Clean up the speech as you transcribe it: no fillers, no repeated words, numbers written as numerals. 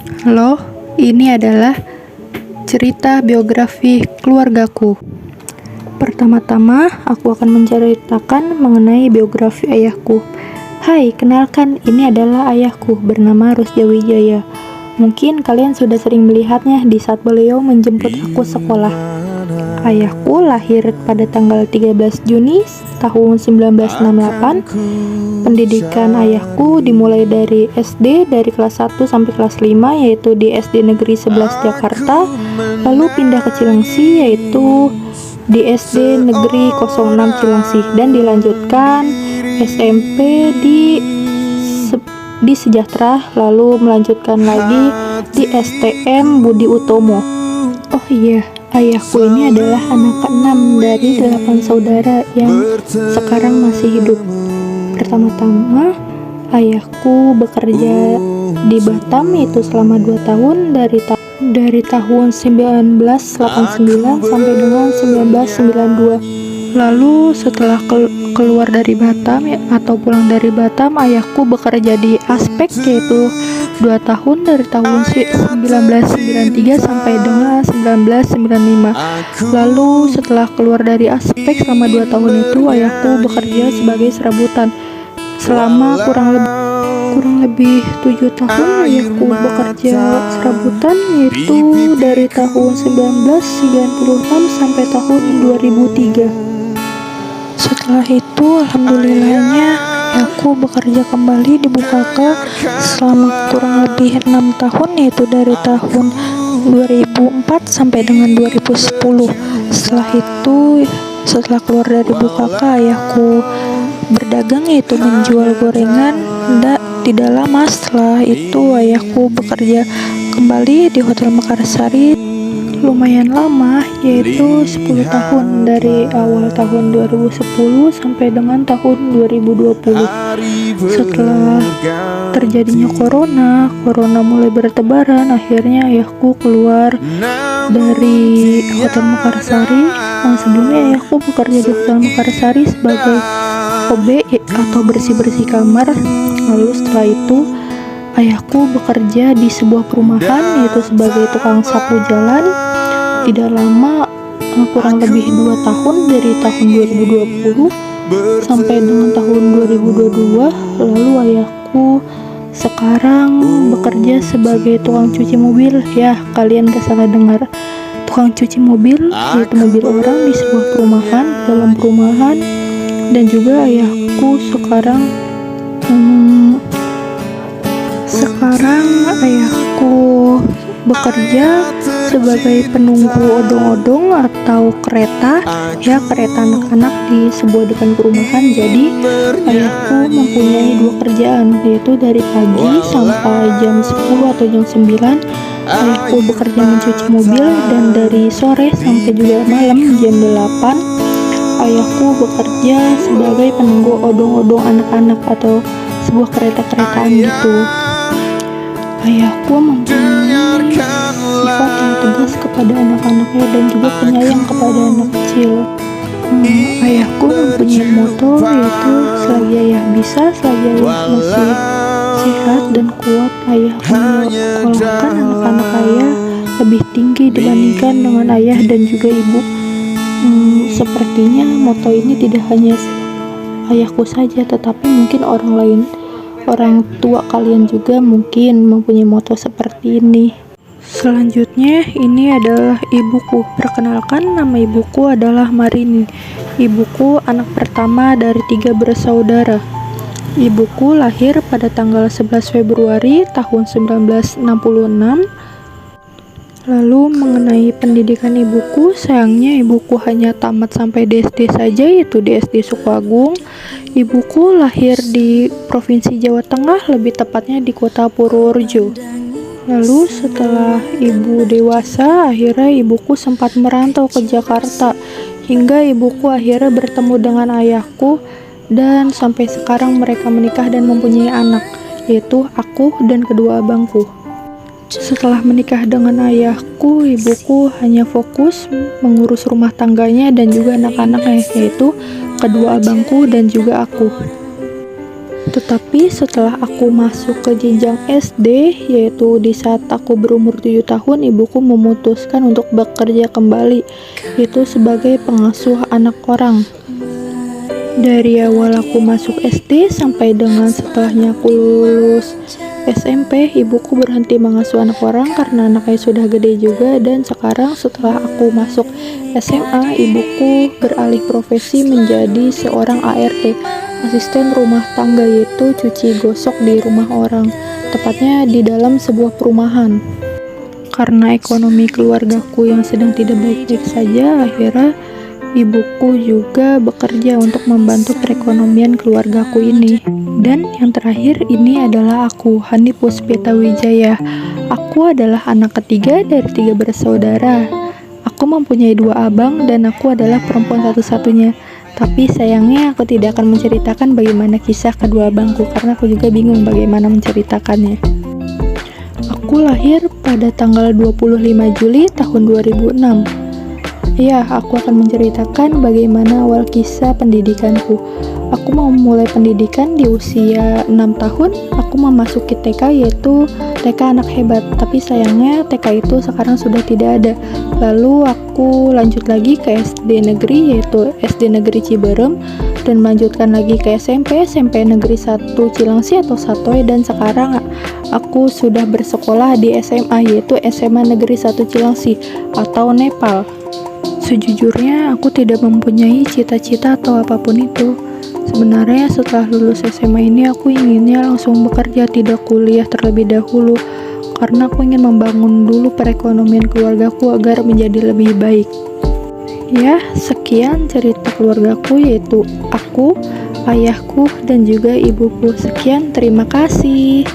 Halo, ini adalah cerita biografi keluargaku. Pertama-tama, aku akan menceritakan mengenai biografi ayahku. Hai, kenalkan, ini adalah ayahku bernama Rusdia Wijaya. Mungkin kalian sudah sering melihatnya di saat beliau menjemput aku sekolah. Ayahku lahir pada tanggal 13 Juni tahun 1968. Pendidikan ayahku dimulai dari SD dari kelas 1 sampai kelas 5, yaitu di SD Negeri 11 Jakarta. Lalu pindah ke Cilengsi, yaitu di SD Negeri 06 Cilengsi, dan dilanjutkan SMP di Sejahtera, lalu melanjutkan lagi di STM Budi Utomo. Oh iya, ayahku ini adalah anak ke-6 dari 8 saudara yang sekarang masih hidup. Pertama-tama, ayahku bekerja di Batam, itu selama 2 tahun dari tahun 1989 sampai dengan 1992. Lalu setelah keluar dari Batam atau pulang dari Batam, ayahku bekerja di Aspek, yaitu 2 tahun dari tahun 1993 sampai dengan 1995. Lalu setelah keluar dari Aspek selama 2 tahun itu, ayahku bekerja sebagai serabutan selama kurang lebih 7 tahun. Ayahku bekerja serabutan, yaitu dari tahun 1996 sampai tahun 2003. Setelah itu, alhamdulillahnya aku bekerja kembali di Bukaka selama kurang lebih 6 tahun, yaitu dari tahun 2004 sampai dengan 2010. Setelah keluar dari Bukaka, ayahku berdagang, yaitu menjual gorengan. Tidak lama setelah itu, ayahku bekerja kembali di Hotel Mekarsari. Lumayan lama, yaitu 10 tahun, dari awal tahun 2010 sampai dengan tahun 2020. Setelah terjadinya corona mulai bertebaran, akhirnya ayahku keluar dari Hotel Mekarsari. Sebelumnya ayahku bekerja di Hotel Mekarsari sebagai OB atau bersih-bersih kamar. Lalu setelah itu ayahku bekerja di sebuah perumahan, yaitu sebagai tukang sapu jalan. Tidak lama, kurang lebih 2 tahun, dari tahun 2020 sampai dengan tahun 2022. Lalu ayahku sekarang bekerja sebagai tukang cuci mobil. Ya, kalian gak salah dengar, tukang cuci mobil, yaitu mobil orang di sebuah perumahan, dalam perumahan. Dan juga ayahku sekarang ayahku bekerja sebagai penunggu odong-odong atau kereta, ya, kereta anak-anak di sebuah depan perumahan. Jadi ayahku mempunyai 2 kerjaan, yaitu dari pagi sampai jam 10 atau jam 9 ayahku bekerja mencuci mobil, dan dari sore sampai juga malam jam 8 ayahku bekerja sebagai penunggu odong-odong anak-anak atau sebuah kereta-keretaan gitu. Ayahku mempunyai sifat yang tegas kepada anak-anaknya dan juga penyayang kepada anak kecil. Ayahku mempunyai moto, yaitu selagi ayah bisa, selagi ayah masih sehat dan kuat, ayah akan menyekolahkan anak-anak ayah lebih tinggi dibandingkan dengan ayah dan juga ibu. Sepertinya moto ini tidak hanya ayahku saja, tetapi mungkin orang tua kalian juga mungkin mempunyai moto seperti ini. Selanjutnya, ini adalah ibuku. Perkenalkan, nama ibuku adalah Marini. Ibuku anak pertama dari 3 bersaudara. Ibuku lahir pada tanggal 11 Februari tahun 1966. Lalu mengenai pendidikan ibuku, sayangnya ibuku hanya tamat sampai di SD saja, yaitu di SD Sukoagung. Ibuku lahir di Provinsi Jawa Tengah, lebih tepatnya di kota Purworejo. Lalu setelah ibu dewasa, akhirnya ibuku sempat merantau ke Jakarta, hingga ibuku akhirnya bertemu dengan ayahku, dan sampai sekarang mereka menikah dan mempunyai anak, yaitu aku dan kedua abangku. Setelah menikah dengan ayahku, ibuku hanya fokus mengurus rumah tangganya dan juga anak-anaknya, yaitu kedua abangku dan juga aku. Tetapi setelah aku masuk ke jenjang SD, yaitu di saat aku berumur 7 tahun, ibuku memutuskan untuk bekerja kembali, yaitu sebagai pengasuh anak orang. Dari awal aku masuk SD sampai dengan setelahnya aku lulus SMP, ibuku berhenti mengasuh anak orang karena anaknya sudah gede juga. Dan sekarang setelah aku masuk SMA, ibuku beralih profesi menjadi seorang ART, asisten rumah tangga, yaitu cuci gosok di rumah orang, tepatnya di dalam sebuah perumahan. Karena ekonomi keluargaku yang sedang tidak baik-baik saja, akhirnya ibuku juga bekerja untuk membantu perekonomian keluargaku ini. Dan yang terakhir ini adalah aku, Hani Puspita Wijaya. Aku adalah anak ketiga dari 3 bersaudara. Aku mempunyai 2 abang dan aku adalah perempuan satu-satunya. Tapi sayangnya aku tidak akan menceritakan bagaimana kisah kedua abangku karena aku juga bingung bagaimana menceritakannya. Aku lahir pada tanggal 25 Juli tahun 2006. Ya, aku akan menceritakan bagaimana awal kisah pendidikanku. Aku mau mulai pendidikan di usia 6 tahun. Aku memasuki TK, yaitu TK Anak Hebat. Tapi sayangnya TK itu sekarang sudah tidak ada. Lalu aku lanjut lagi ke SD negeri, yaitu SD Negeri Ciberem, dan melanjutkan lagi ke SMP Negeri 1 Cilengsi atau Satoy, dan sekarang aku sudah bersekolah di SMA, yaitu SMA Negeri 1 Cilengsi atau Nepal. Sejujurnya aku tidak mempunyai cita-cita atau apapun itu. Sebenarnya setelah lulus SMA ini aku inginnya langsung bekerja, tidak kuliah terlebih dahulu, karena aku ingin membangun dulu perekonomian keluargaku agar menjadi lebih baik. Ya, sekian cerita keluargaku, yaitu aku, ayahku, dan juga ibuku. Sekian, terima kasih.